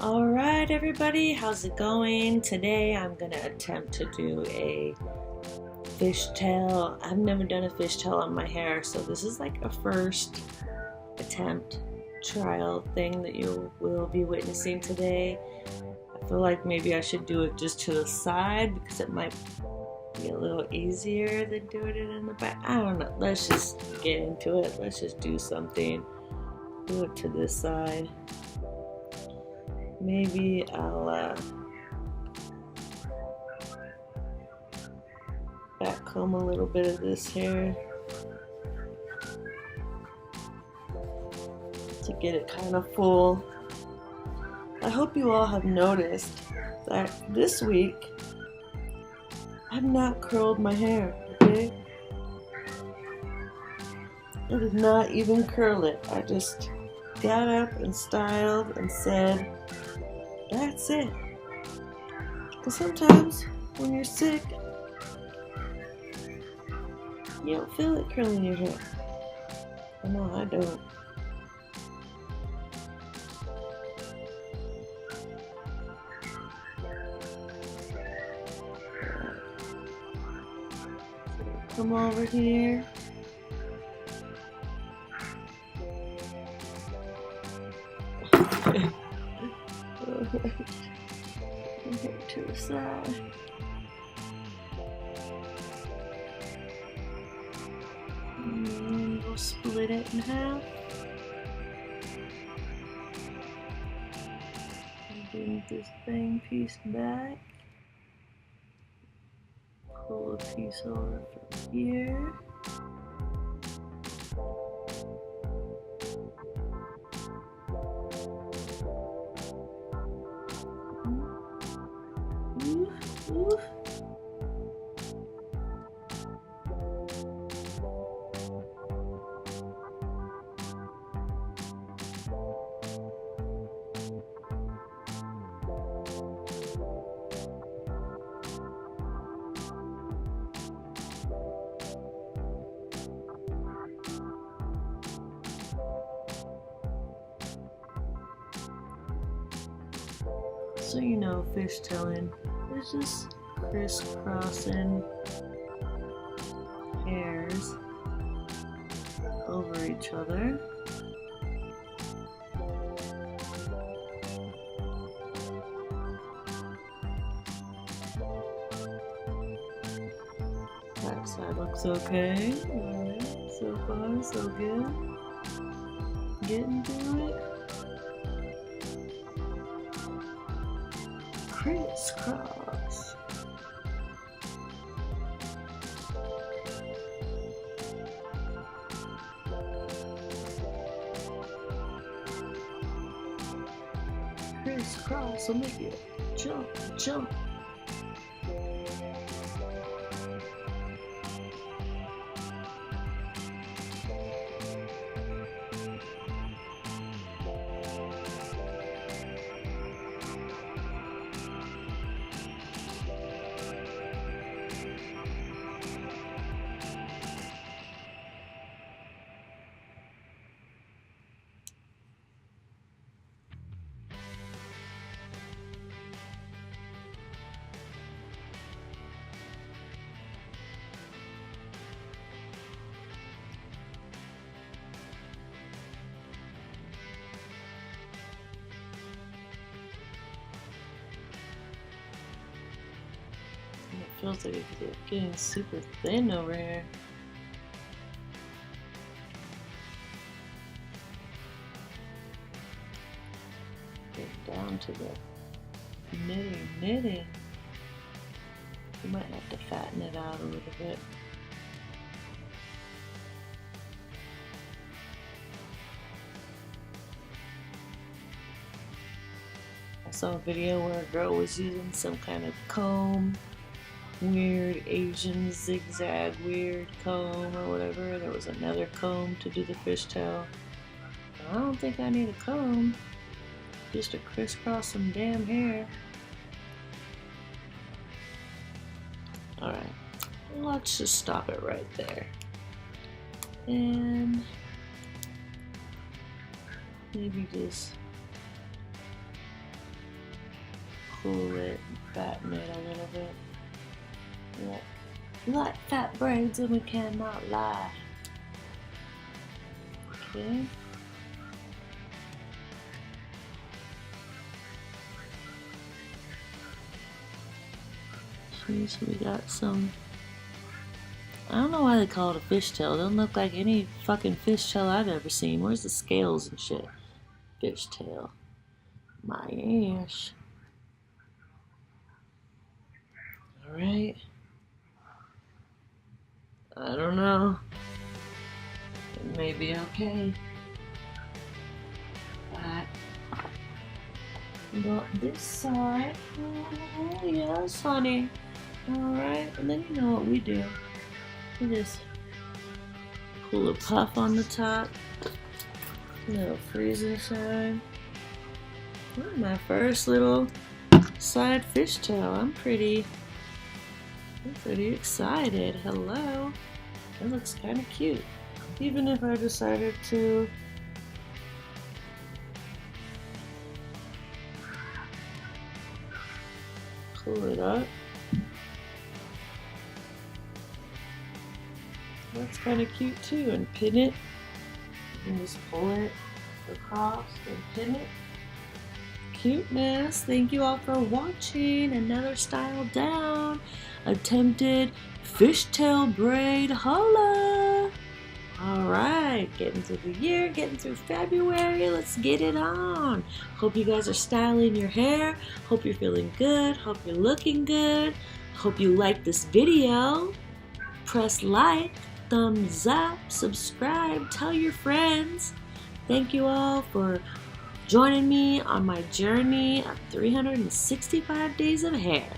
Alright everybody, how's it going? Today I'm going to attempt to do a fishtail. I've never done a fishtail on my hair, so this is like a first attempt trial thing that you will be witnessing today. I feel like maybe I should do it just to the side because it might be a little easier than doing it in the back. I don't know. Let's just get into it. Let's just do something. Do it to this side. Maybe I'll backcomb a little bit of this hair to get it kind of full. I hope you all have noticed that this week I've not curled my hair, okay? I did not even curl it. I just got up and styled and said, that's it. Because sometimes when you're sick, you don't feel it curling your hair. I know I don't. So come over here. To the side. And then we'll split it in half. And bring this bang piece back. Pull a piece over from here. Oof. So you know, fishtailing is just crisscrossing hairs over each other. That side looks okay. Alright, so far so good. Getting to it. Crisscross. Crisscross will make you jump, jump. It feels like it's getting super thin over here. Get down to the knitting. You might have to fatten it out a little bit. I saw a video where a girl was using some kind of comb. Weird Asian zigzag weird comb or whatever. There was another comb to do the fishtail. I don't think I need a comb just to crisscross some damn hair. Alright, let's just stop it right there. And maybe just pull it, fatten it a little bit. Like fat braids and we cannot lie. Okay. See, so we got some. I don't know why they call it a fishtail. It doesn't look like any fucking fishtail I've ever seen. Where's the scales and shit? Fishtail. My ass. Alright. I don't know. It may be okay. But got this side. Oh, yes, honey. Alright, and then you know what we do. We just pull a puff on the top. A little freezer side. Oh, my first little side fishtail. I'm pretty excited. Hello. That looks kind of cute. Even if I decided to pull it up. That's kind of cute too. And pin it. You can just pull it across and pin it. Cuteness. Thank you all for watching. Another style down. Attempted fishtail braid. Holla! Alright, getting through the year, getting through February. Let's get it on. Hope you guys are styling your hair. Hope you're feeling good. Hope you're looking good. Hope you like this video. Press like, thumbs up, subscribe, tell your friends. Thank you all for joining me on my journey of 365 days of hair.